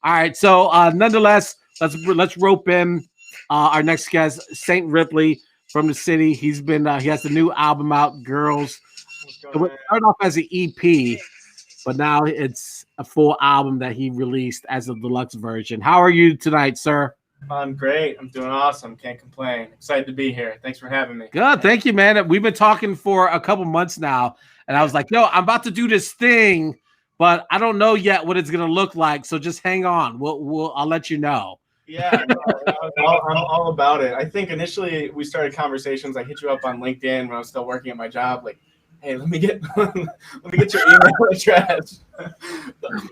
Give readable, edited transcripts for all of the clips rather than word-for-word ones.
All right. So nonetheless, let's rope in our next guest, Saint Ripley from the city. He has the new album out, Girls. What's It going on? started off as an EP, but now it's a full album that he released as a deluxe version. How are you tonight, sir? I'm great. I'm doing awesome. Can't complain. Excited to be here. Thanks for having me. Good. Thank you, man. We've been talking for a couple months now, and I was like, yo, I'm about to do this thing, but I don't know yet what it's gonna look like. So just hang on. I'll let you know. Yeah, no, I'm all about it. I think initially we started conversations. I hit you up on LinkedIn when I was still working at my job. Like, hey, let me get your email address,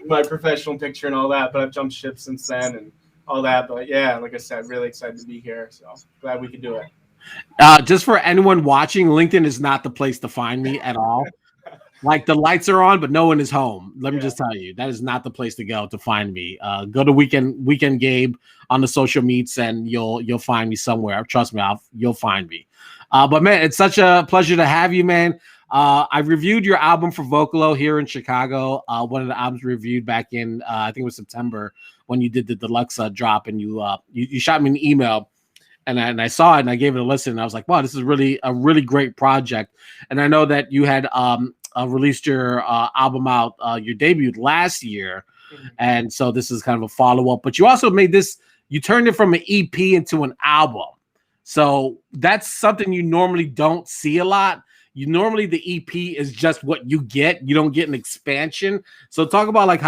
my professional picture, and all that. But I've jumped ship since then and all that. But yeah, like I said, really excited to be here. So glad we could do it. Just for anyone watching, LinkedIn is not the place to find me at all. Like the lights are on, but no one is home. Let me just tell you, that is not the place to go to find me. Go to Weekend Gabe on the social meets, and you'll find me somewhere. Trust me, you'll find me. But man, it's such a pleasure to have you, man. I reviewed your album for Vocalo here in Chicago. One of the albums reviewed back in I think it was September when you did the deluxe drop, and you shot me an email. And I saw it and I gave it a listen. And I was like, wow, this is really a really great project. And I know that you had released your album out, your debut last year. Mm-hmm. And so this is kind of a follow-up. But you also you turned it from an EP into an album. So that's something you normally don't see a lot. Normally the EP is just what you get. You don't get an expansion. So talk about like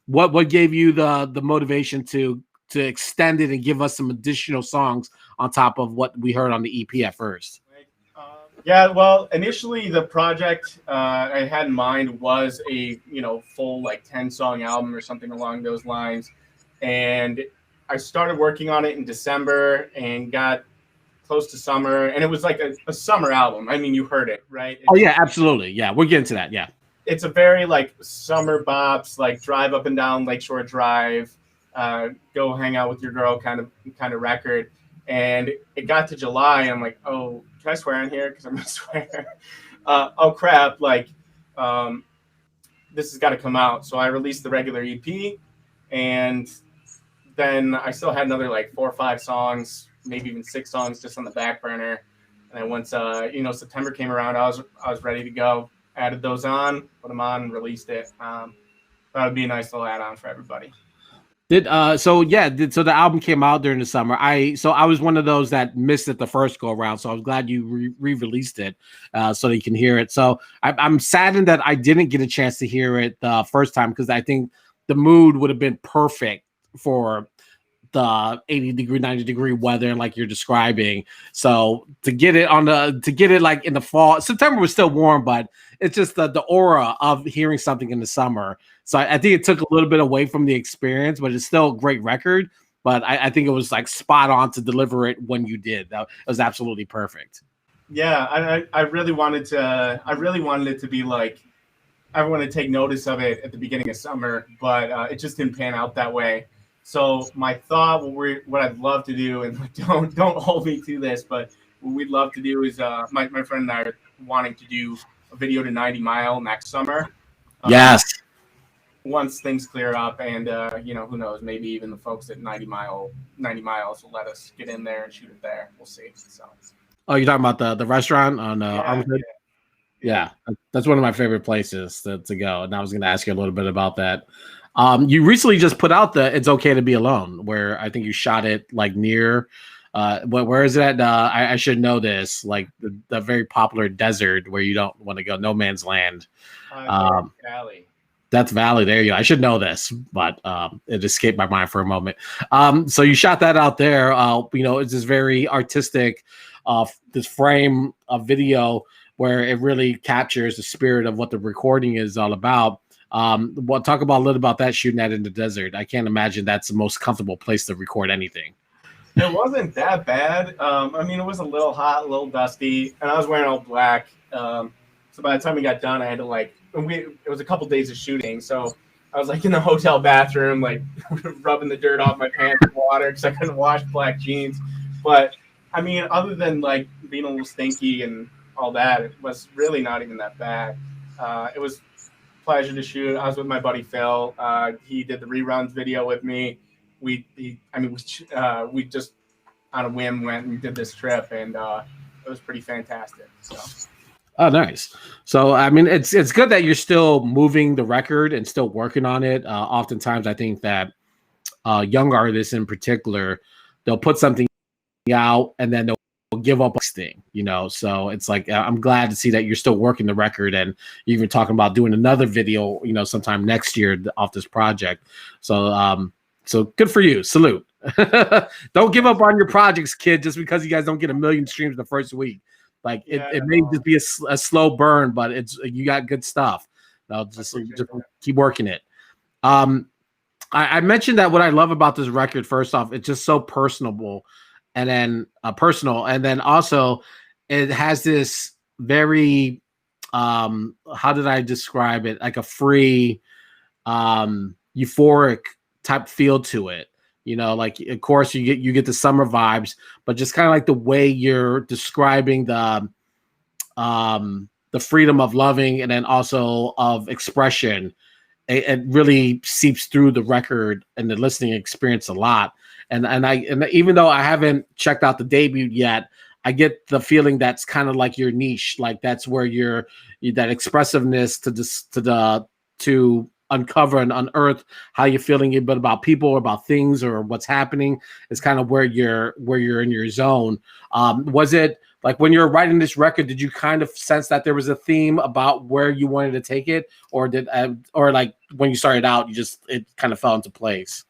what gave you the motivation to extend it and give us some additional songs on top of what we heard on the EP at first. Yeah, well, initially the project I had in mind was a full like 10-song album or something along those lines, and I started working on it in December and got close to summer, and it was like a summer album. I mean, you heard it, right? Oh yeah, absolutely. Yeah, we're getting to that. Yeah, it's a very like summer bops, like drive up and down Lakeshore Drive, go hang out with your girl kind of record. And it got to July, and I'm like, oh, can I swear on here? Because I'm gonna swear. Oh crap! Like, this has got to come out. So I released the regular EP, and then I still had another like 4 or 5 songs, maybe even 6 songs, just on the back burner. And then once September came around, I was ready to go. Added those on, put them on, and released it. That would be a nice little add-on for everybody. So the album came out during the summer. I was one of those that missed it the first go around. So I was glad you re-released it so that you can hear it. So I'm saddened that I didn't get a chance to hear it the first time, because I think the mood would have been perfect for the 80-degree, 90-degree weather like you're describing. So to get it like in the fall, September was still warm, but it's just the aura of hearing something in the summer. So I think it took a little bit away from the experience, but it's still a great record. But I think it was like spot on to deliver it when you did. It was absolutely perfect. Yeah, I really wanted it to be like everyone to take notice of it at the beginning of summer, but it just didn't pan out that way. So my thought, what I'd love to do, and don't hold me to this, but what we'd love to do is my friend and I are wanting to do a video to 90 Mile next summer. Yes. Once things clear up, and who knows, maybe even the folks at 90 Miles will let us get in there and shoot it there. We'll see. So. Oh, you're talking about the restaurant on Armitage? Yeah, that's one of my favorite places to go. And I was going to ask you a little bit about that. You recently just put out the "It's Okay to Be Alone," where I think you shot it like near. Where is it at? I should know this. Like the very popular desert where you don't want to go, no man's land. Valley. That's Valley. There you go. I should know this, but it escaped my mind for a moment. So you shot that out there. It's this very artistic, this frame of video where it really captures the spirit of what the recording is all about. Talk about a little about that, shooting that in the desert. I can't imagine that's the most comfortable place to record anything. It wasn't that bad. It was a little hot, a little dusty, and I was wearing all black. So by the time we got done, I had to it was a couple days of shooting, so I was like in the hotel bathroom, like rubbing the dirt off my pants with water because I couldn't wash black jeans. But other than like being a little stinky and all that, it was really not even that bad. It was pleasure to shoot. I was with my buddy Phil. He did the reruns video with me. We just on a whim went and did this trip, and it was pretty fantastic. So. Oh, nice. So, I mean, it's good that you're still moving the record and still working on it. Oftentimes, I think that young artists in particular, they'll put something out and then they'll give up this thing, So it's like I'm glad to see that you're still working the record, and you're even talking about doing another video, sometime next year off this project. So, so good for you. Salute. Don't give up on your projects, kid, just because you guys don't get 1 million streams the first week. Like it may just be a slow burn, but you got good stuff. Just keep working it. I mentioned that what I love about this record, first off, it's just so personable, and then personal, and then also it has this very how did I describe it? Like a free, euphoric type feel to it. Like of course you get the summer vibes, but just kind of like the way you're describing the freedom of loving and then also of expression, it really seeps through the record and the listening experience a lot. And even though I haven't checked out the debut yet, I get the feeling that's kind of like your niche, like that's where that expressiveness to uncover and unearth how you're feeling about people or about things or what's happening is kind of where you're in your zone. Was it like when you're writing this record, did you kind of sense that there was a theme about where you wanted to take it, or or like when you started out, it kind of fell into place?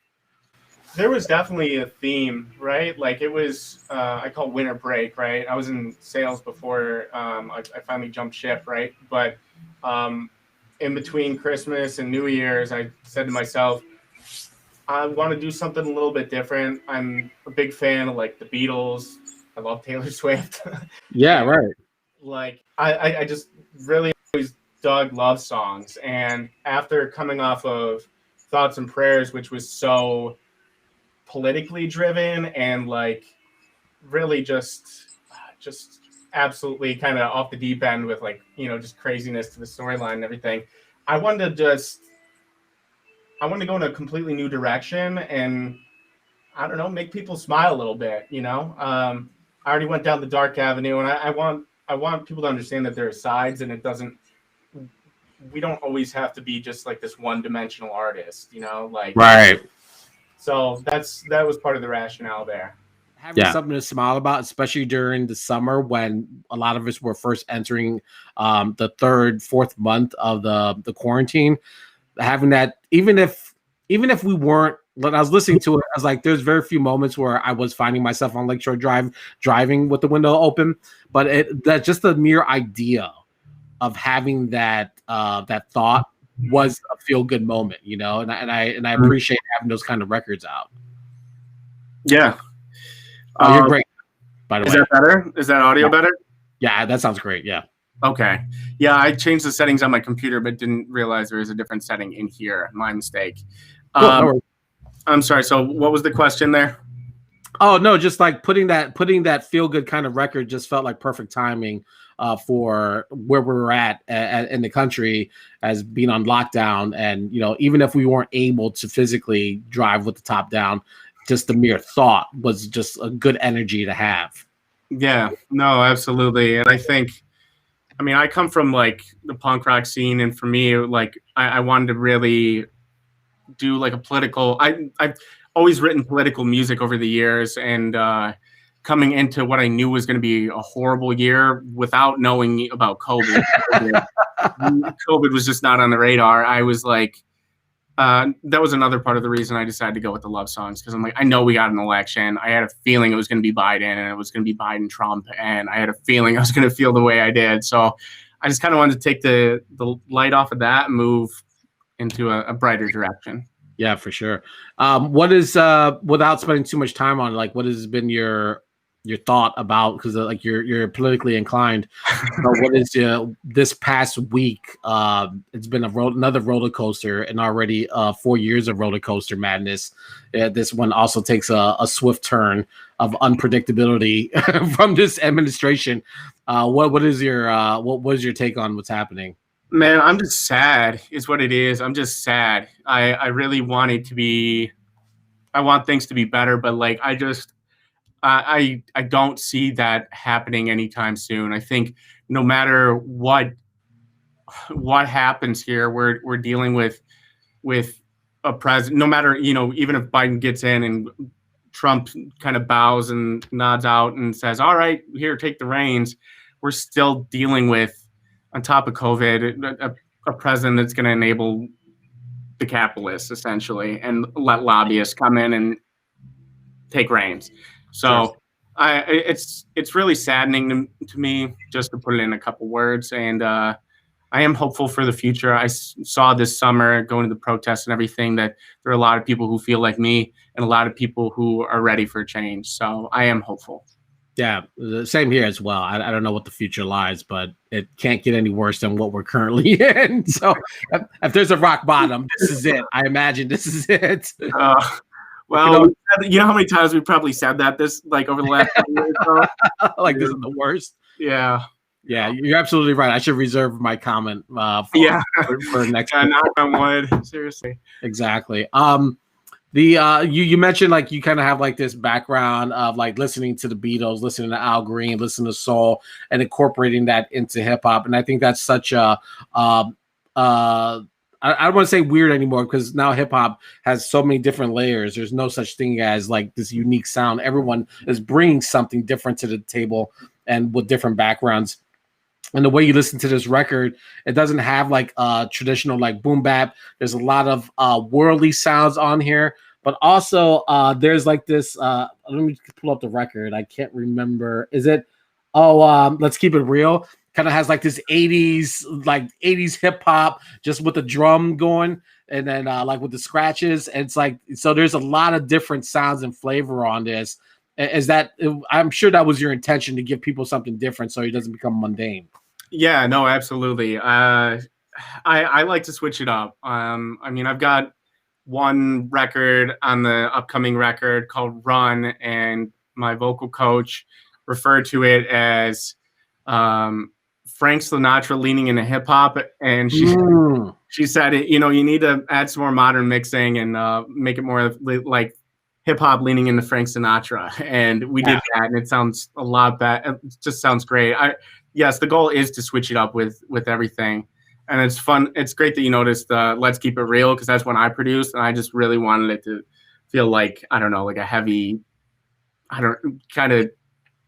There was definitely a theme, right? Like it was, I call winter break, right? I was in sales before I finally jumped ship, right? But in between Christmas and New Year's, I said to myself, I want to do something a little bit different. I'm a big fan of like the Beatles. I love Taylor Swift. Yeah, right. Like I just really always dug love songs. And after coming off of Thoughts and Prayers, which was so politically driven and like really just absolutely kind of off the deep end with like, just craziness to the storyline and everything. I wanted to go in a completely new direction and I don't know, make people smile a little bit, I already went down the dark avenue, and I want people to understand that there are sides, and we don't always have to be just like this one-dimensional artist, like right. So that was part of the rationale there. Having something to smile about, especially during the summer when a lot of us were first entering the third, fourth month of the quarantine. Having that, even if we weren't, when I was listening to it, I was like, there's very few moments where I was finding myself on Lakeshore Drive driving with the window open, but that just the mere idea of having that thought was a feel good moment, and I appreciate having those kind of records out. Yeah. Oh, you're great, by the way. Is that better? Is that audio better? Yeah, that sounds great. Yeah. Okay. Yeah, I changed the settings on my computer, but didn't realize there was a different setting in here. My mistake. Cool, I'm sorry. So what was the question there? Oh, no, just like putting that feel good kind of record just felt like perfect timing for where we're at in the country as being on lockdown. And, even if we weren't able to physically drive with the top down, just the mere thought was just a good energy to have. Yeah, no, absolutely. And I think, I come from like the punk rock scene. And for me, like, I wanted to really do like a political, I've always written political music over the years, and coming into what I knew was going to be a horrible year without knowing about COVID. COVID was just not on the radar. I was like, that was another part of the reason I decided to go with the love songs, because I'm like, I know we got an election. I had a feeling it was going to be Biden, and it was going to be Biden-Trump, and I had a feeling I was going to feel the way I did. So I just kind of wanted to take the light off of that and move into a brighter direction. Yeah, for sure. What is without spending too much time on it, like what has been your thought about, because like you're politically inclined, what is this past week? It's been another roller coaster, and already 4 years of roller coaster madness. This one also takes a swift turn of unpredictability from this administration. What is your take on what's happening? Man, I'm just sad is what it is. I'm just sad. I really want it to be, I want things to be better, but like I don't see that happening anytime soon. I think no matter what happens here, we're dealing with a president. No matter, even if Biden gets in and Trump kind of bows and nods out and says, "All right, here, take the reins," we're still dealing with, on top of COVID, a president that's going to enable the capitalists essentially and let lobbyists come in and take reins. So it's really saddening to me, just to put it in a couple words. And I am hopeful for the future. I saw this summer going to the protests and everything that there are a lot of people who feel like me and a lot of people who are ready for change. So I am hopeful. Yeah, the same here as well. I don't know what the future lies, but it can't get any worse than what we're currently in. So if there's a rock bottom, this is it. I imagine this is it. Well, you know how many times we probably said that over the last 10 years or so? Like, this is the worst. Yeah. Yeah, you're absolutely right. I should reserve my comment for next time. Knock on wood. Seriously. Exactly. You mentioned like you kind of have like this background of like listening to the Beatles, listening to Al Green, listening to soul, and incorporating that into hip hop. And I think that's such a I don't want to say weird anymore, because now hip hop has so many different layers. There's no such thing as like this unique sound. Everyone is bringing something different to the table and with different backgrounds. And the way you listen to this record, it doesn't have like traditional like boom bap. There's a lot of worldly sounds on here, but also there's like this. Let me pull up the record. I can't remember. Is it? Let's Keep It Real. Kind of has like this 80s hip hop, just with the drum going, and then like with the scratches. And it's like, so there's a lot of different sounds and flavor on this. I'm sure that was your intention, to give people something different so it doesn't become mundane. Yeah, no, absolutely. I like to switch it up. I mean, I've got one record on the upcoming record called Run, and my vocal coach referred to it as Frank Sinatra leaning into hip hop, and she said, you need to add some more modern mixing and make it more like hip hop leaning into Frank Sinatra, and we did that, and it sounds a lot better. It just sounds great. Yes, the goal is to switch it up with everything, and it's fun. It's great that you noticed Let's Keep It Real, because that's when I produced, and I just really wanted it to feel like, I don't know, like a heavy,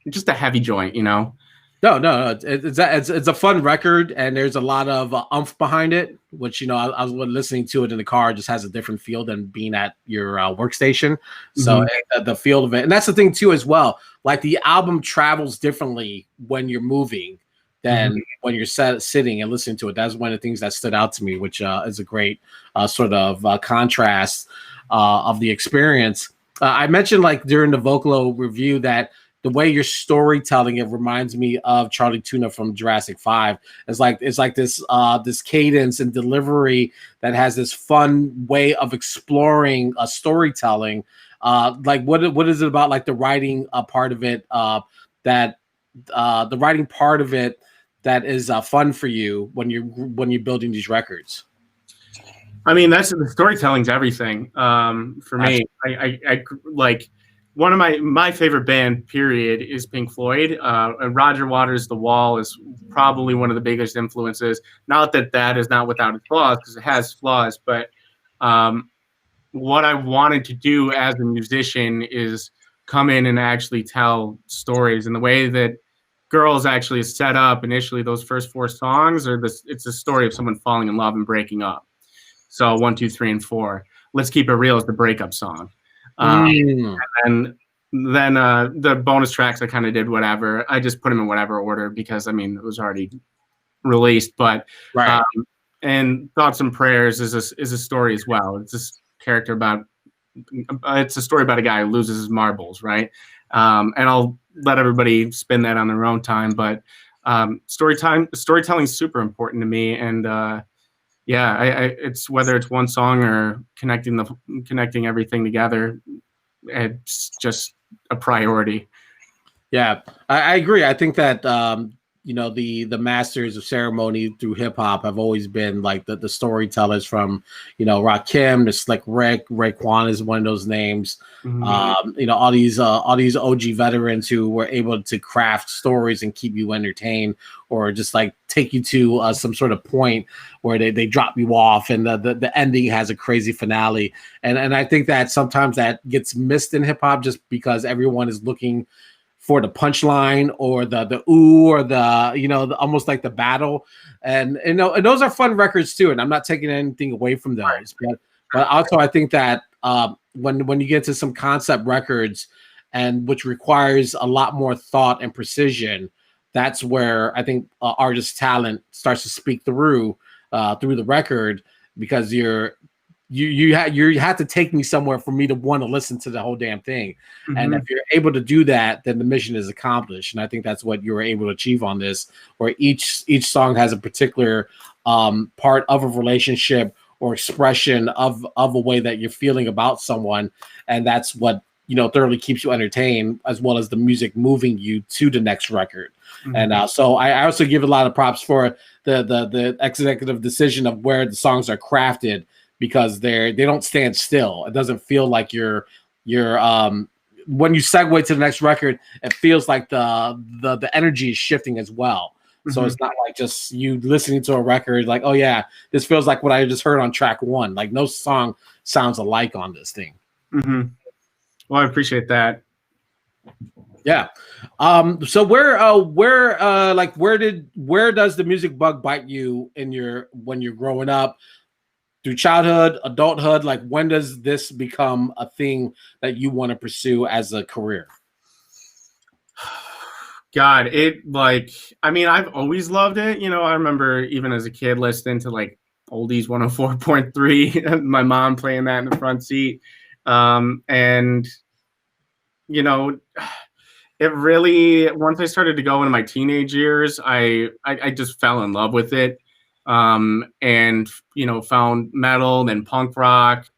just a heavy joint, No. It's a fun record, and there's a lot of oomph behind it, which, I was listening to it in the car, just has a different feel than being at your workstation. So the feel of it, and that's the thing too as well. Like, the album travels differently when you're moving than when you're sitting and listening to it. That's one of the things that stood out to me, which is a great sort of contrast of the experience. I mentioned like during the vocal review that the way you're storytelling, it reminds me of Charlie Tuna from Jurassic 5. It's like this this cadence and delivery that has this fun way of exploring storytelling. Like what is it about like the writing part of it that the writing part of it that is fun for you when you're building these records? I mean, that's the storytelling's everything for me. I like. One of my favorite band, period, is Pink Floyd. And Roger Waters' The Wall is probably one of the biggest influences. Not that is not without its flaws, because it has flaws. But what I wanted to do as a musician is come in and actually tell stories. And the way that Girls actually is set up initially, those first 4 songs, it's a story of someone falling in love and breaking up. So 1, 2, 3, and 4. Let's Keep It Real is the breakup song. And then the bonus tracks, I kind of did whatever. I just put them in whatever order, because I mean it was already released. But and Thoughts and Prayers is a story as well. It's this character it's a story about a guy who loses his marbles, right? And I'll let everybody spin that on their own time. But storytelling is super important to me, and it's whether it's one song or connecting everything together, it's just a priority. Yeah, I agree. I think that the masters of ceremony through hip hop have always been like the storytellers from, Rakim to Slick Rick. Raekwon is one of those names. All these OG veterans who were able to craft stories and keep you entertained, or just like take you to some sort of point where they drop you off, and the ending has a crazy finale. And I think that sometimes that gets missed in hip hop just because everyone is looking for the punchline or the ooh, or almost like the battle, and those are fun records too. And I'm not taking anything away from those, but also I think that when you get to some concept records, and which requires a lot more thought and precision, that's where I think artist talent starts to speak through the record, because you have to take me somewhere for me to want to listen to the whole damn thing. And if you're able to do that, then the mission is accomplished. And I think that's what you were able to achieve on this, where each song has a particular part of a relationship or expression of a way that you're feeling about someone. And that's what, thoroughly keeps you entertained, as well as the music moving you to the next record. And so I also give a lot of props for the executive decision of where the songs are crafted, because they don't stand still. It doesn't feel like you're when you segue to the next record, it feels like the energy is shifting as well. So it's not like just you listening to a record like, oh yeah, this feels like what I just heard on track one. Like no song sounds alike on this thing. Well, I appreciate that. Yeah. So where does the music bug bite you when you're growing up? Through childhood, adulthood, like when does this become a thing that you want to pursue as a career? God, I've always loved it. I remember even as a kid listening to like Oldies 104.3, my mom playing that in the front seat. And it really, once I started to go into my teenage years, I just fell in love with it. And found metal, then punk rock,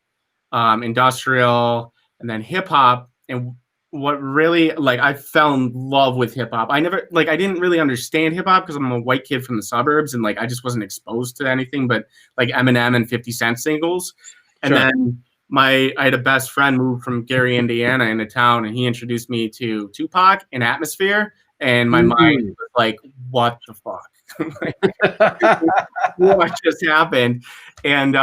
industrial, and then hip hop. And what really, I fell in love with hip hop. I didn't really understand hip hop because I'm a white kid from the suburbs, and I just wasn't exposed to anything but like Eminem and 50 Cent singles. And then I had a best friend move from Gary, Indiana into town, and he introduced me to Tupac and Atmosphere. And my mind was like, what the fuck? What just happened? And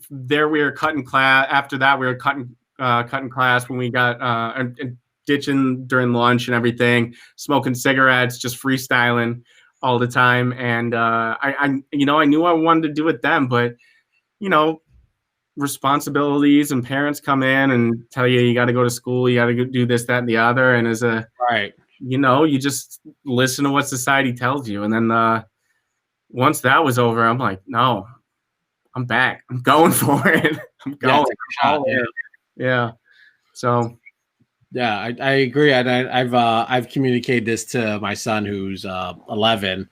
there we were cutting class. After that, we were cutting class when we got and ditching during lunch and everything, smoking cigarettes, just freestyling all the time. And I knew I wanted to do it then, but responsibilities and parents come in and tell you got to go to school, you got to do this, that, and the other. And as a you just listen to what society tells you. And then once that was over, I'm like, no, I'm back. I'm going for it. I'm going. Yeah. So. Yeah, I agree. And I've communicated this to my son who's 11.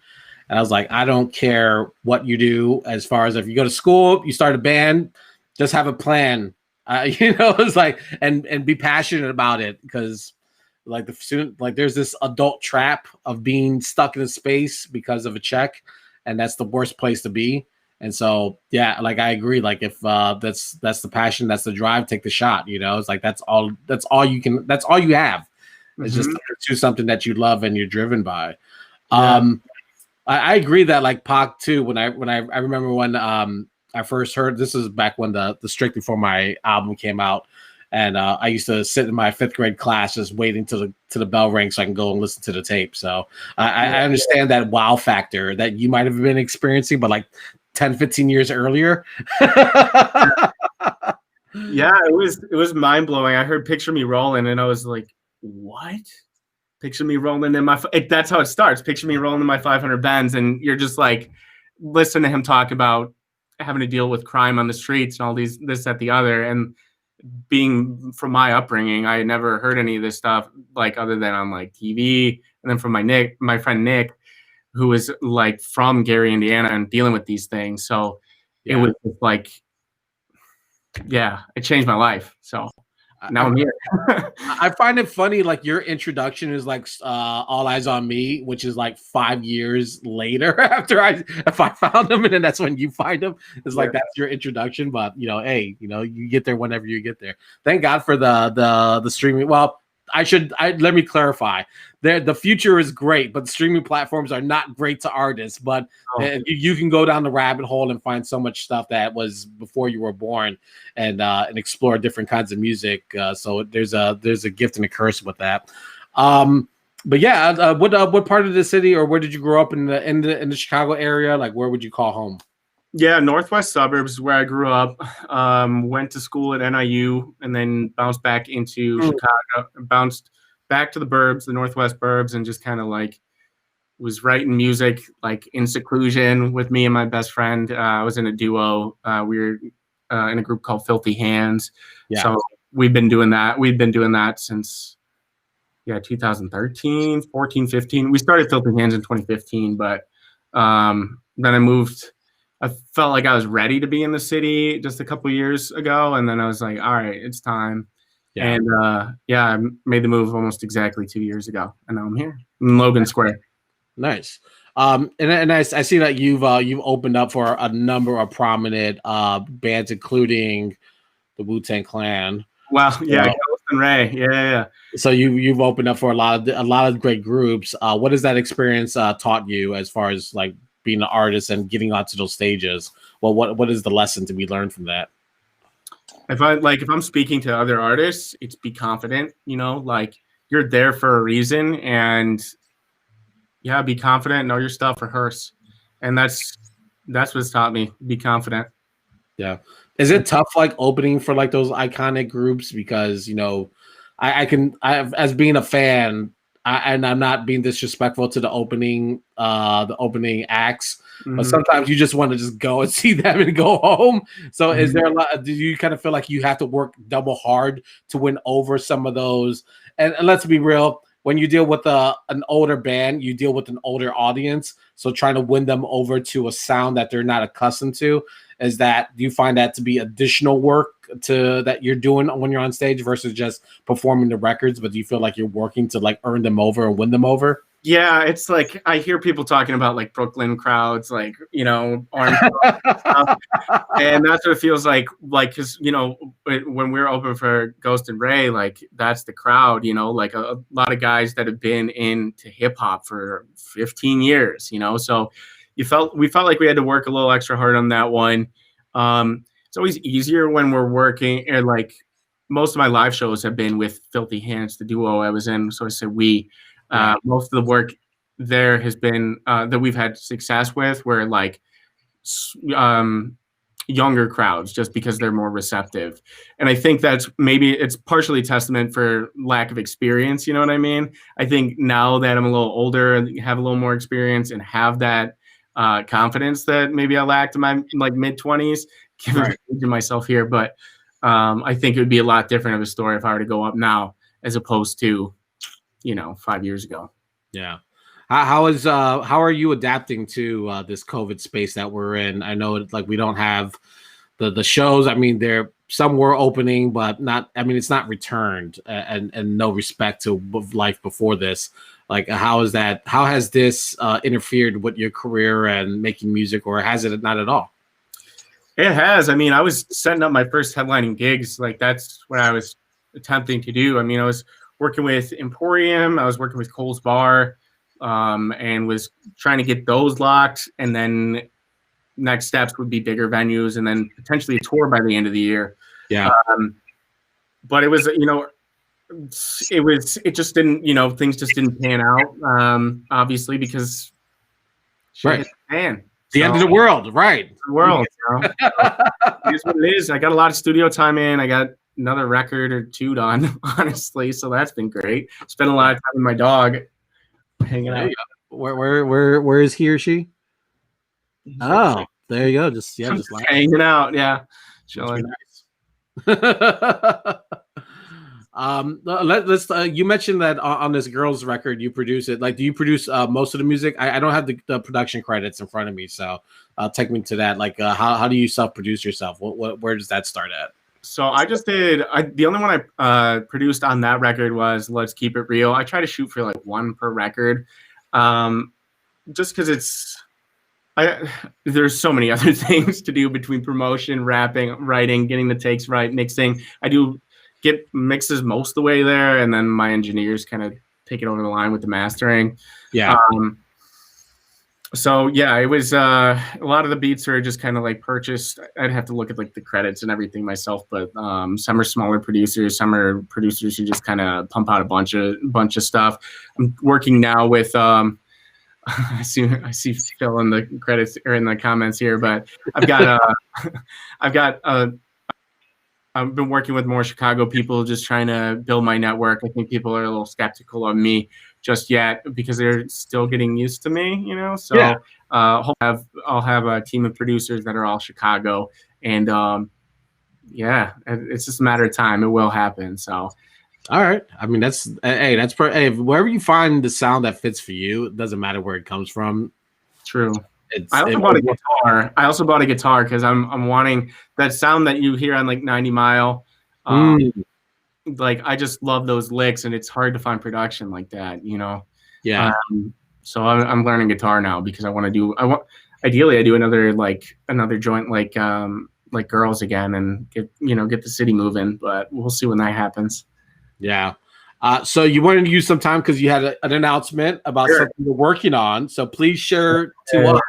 And I was like, I don't care what you do, as far as if you go to school, you start a band, just have a plan. It's like, and be passionate about it, because there's this adult trap of being stuck in a space because of a check, and that's the worst place to be. And so, yeah, I agree. If that's the passion, that's the drive, take the shot. It's like that's all you have. It's just to pursue something that you love and you're driven by. I agree that Pac too. When I remember when I first heard, this is back when the Strictly For My album came out. And I used to sit in my 5th grade class just waiting to the bell ring so I can go and listen to the tape. So I understand that wow factor that you might have been experiencing, but 10, 15 years earlier. Yeah, it was mind blowing. I heard Picture Me Rolling and I was like, what? Picture me rolling in my, that's how it starts. Picture me rolling in my 500 Benz. And you're just listen to him talk about having to deal with crime on the streets and all this, that, the other. And being from my upbringing, I had never heard any of this stuff other than on TV, and then from my friend Nick, who was from Gary, Indiana, and dealing with these things. So it was just it changed my life. So now I'm here. I find it funny, like your introduction is like All Eyes on Me, which is like 5 years later after if I found them, and then that's when you find them. It's like that's your introduction, but hey, you get there whenever you get there. Thank God for the streaming. Well, let me clarify. The future is great, but streaming platforms are not great to artists. But you can go down the rabbit hole and find so much stuff that was before you were born, and explore different kinds of music. So there's a gift and a curse with that. But yeah, what part of the city, or where did you grow up in the Chicago area? Like, where would you call home? Yeah, northwest suburbs is where I grew up. Went to school at NIU and then bounced back into Chicago, bounced back to the burbs, the northwest burbs, and just kind of like was writing music like in seclusion with me and my best friend. I was in a duo. We were in a group called Filthy Hands. Yeah. So we've been doing that. We've been doing that since 2013, 14, 15. We started Filthy Hands in 2015, but then I moved. I felt like I was ready to be in the city just a couple years ago, and then I was like, all right, it's time. Yeah. And I made the move almost exactly 2 years ago, and now I'm here in Logan Square. Nice. And I see that you've opened up for a number of prominent bands, including the Wu-Tang Clan. Wow, yeah, Ghost and Ray, yeah. So you've opened up for a lot of great groups. What has that experience taught you as far as like being an artist and getting onto those stages? Well, what is the lesson to be learned from that? If I'm speaking to other artists, it's be confident, like you're there for a reason, and be confident, know your stuff, rehearse. And that's what's taught me, be confident. Yeah. Is it tough like opening for like those iconic groups? Because, as being a fan, and I'm not being disrespectful to the opening acts, but sometimes you just want to just go and see them and go home. So is there do you kind of feel like you have to work double hard to win over some of those? And let's be real, when you deal with an older band, you deal with an older audience. So trying to win them over to a sound that they're not accustomed to, do you find that to be additional work that you're doing when you're on stage versus just performing the records? But do you feel like you're working to like earn them over and win them over? Yeah, it's like I hear people talking about like Brooklyn crowds, like orange stuff. And that's what it feels like because when we're open for Ghost and Ray, like that's the crowd, like a lot of guys that have been into hip hop for 15 years, so we felt like we had to work a little extra hard on that one. It's always easier when we're working, and like most of my live shows have been with Filthy Hands, the duo I was in. So I said most of the work there has been that we've had success with were like younger crowds, just because they're more receptive. And I think it's partially testament for lack of experience. You know what I mean? I think now that I'm a little older and have a little more experience and have that confidence that maybe I lacked in my like mid-20s, giving myself here. But I think it would be a lot different of a story if I were to go up now as opposed to 5 years ago. Yeah. How are you adapting to this COVID space that we're in? I know like we don't have the shows. I mean, some were opening, but not. I mean, it's not returned, and no respect to life before this. Like, how has this interfered with your career and making music, or has it not at all? It has. I mean, I was setting up my first headlining gigs. Like that's what I was attempting to do. I mean, I was working with Emporium. I was working with Cole's Bar, and was trying to get those locked. And then next steps would be bigger venues and then potentially a tour by the end of the year. Yeah. But it was, it just didn't, things just didn't pan out, obviously, because right. Man. The end of the world, right? The world, Here's what it is. I got a lot of studio time in. I got another record or two done, honestly. So that's been great. Spent a lot of time with my dog, hanging out. Where is he or she? Oh, there you go. Just hanging out. Yeah, chilling. Nice. Let's. You mentioned that on this girls' record, you produce it. Like, do you produce most of the music? I don't have the production credits in front of me, so take me to that. Like, how do you self-produce yourself? Where does that start at? So I just did. The only one I produced on that record was "Let's Keep It Real." I try to shoot for like one per record, just because there's so many other things to do between promotion, rapping, writing, getting the takes right, mixing. I do get mixes most of the way there, and then my engineers kind of take it over the line with the mastering. Yeah. So yeah, it was a lot of the beats are just kind of like purchased. I'd have to look at like the credits and everything myself, but some are smaller producers, some are producers who just kind of pump out a bunch of stuff. I'm working now with I see Phil in the credits or in the comments here, but I've been working with more Chicago people, just trying to build my network. I think people are a little skeptical of me just yet because they're still getting used to me, you know. So Yeah. I'll have a team of producers that are all Chicago, and yeah, it's just a matter of time. It will happen. So. All right. I mean, wherever you find the sound that fits for you, it doesn't matter where it comes from. True. I also bought a guitar. I also bought a guitar because I'm wanting that sound that you hear on like 90 Mile. Like I just love those licks, and it's hard to find production like that, you know. Yeah. So I'm learning guitar now because ideally I do another joint like Girls again and get the city moving, but we'll see when that happens. Yeah. So you wanted to use some time because you had an announcement about something you're working on. So please share to us.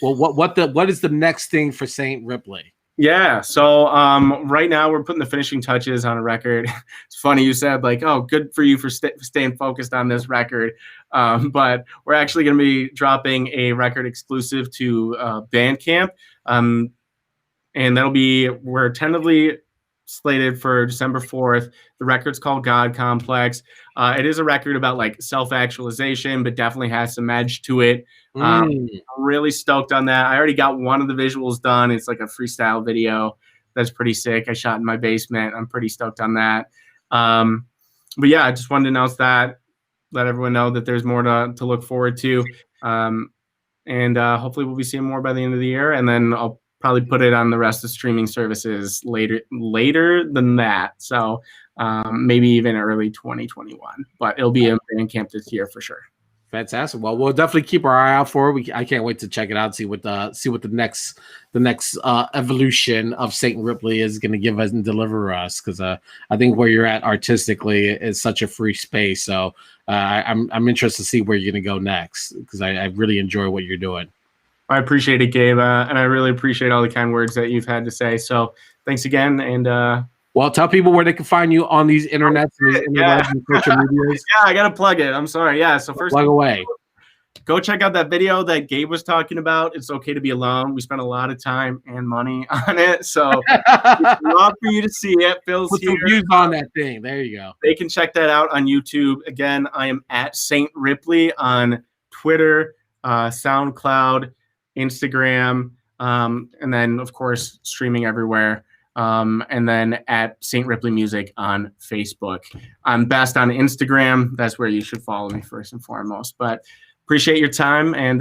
Well, what is the next thing for Saint Ripley? Yeah. So right now we're putting the finishing touches on a record. It's funny you said like, oh, good for you for staying focused on this record. But we're actually going to be dropping a record exclusive to Bandcamp. And we're tentatively slated for December 4th. The record's called God Complex. It is a record about like self-actualization, but definitely has some edge to it. I'm really stoked on that. I already got one of the visuals done. It's like a freestyle video that's pretty sick. I shot in my basement. I'm pretty stoked on that. But yeah, I just wanted to announce that, let everyone know that there's more to look forward to. And hopefully we'll be seeing more by the end of the year. And then I'll probably put it on the rest of streaming services later than that. So maybe even early 2021, but it'll be in Bandcamp this year for sure. Fantastic. Well, we'll definitely keep our eye out for it. I can't wait to check it out, see what the next evolution of Saint Ripley is going to give us and deliver us. Because I think where you're at artistically is such a free space. So I'm interested to see where you're going to go next because I really enjoy what you're doing. I appreciate it, Gabe, and I really appreciate all the kind words that you've had to say. So thanks again, and well, tell people where they can find you on these internets and social medias. Yeah, I gotta plug it. I'm sorry. Yeah, so first, plug away. Go check out that video that Gabe was talking about. It's okay to be alone. We spent a lot of time and money on it, so I'd love for you to see it. Phil's Put here. some views on that thing. There you go. They can check that out on YouTube. Again, I am at Saint Ripley on Twitter, SoundCloud, Instagram, and then of course streaming everywhere. And then at Saint Ripley Music on Facebook. I'm best on Instagram. That's where you should follow me first and foremost. But appreciate your time, and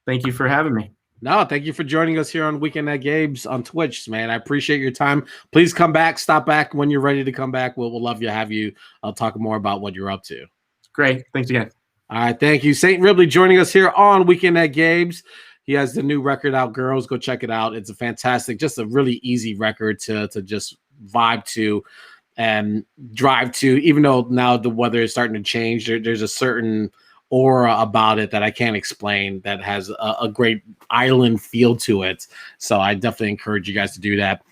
thank you for having me. No, thank you for joining us here on Weekend at Gabe's on Twitch, man. I appreciate your time. Please come back, stop back when you're ready to come back. We'll love to have you. I'll talk more about what you're up to. Great. Thanks again. All right, thank you. Saint Ripley joining us here on Weekend at Gabe's. He has the new record out, Girls. Go check it out. It's a fantastic, just a really easy record to just vibe to and drive to. Even though now the weather is starting to change, there's a certain aura about it that I can't explain that has a great island feel to it. So I definitely encourage you guys to do that.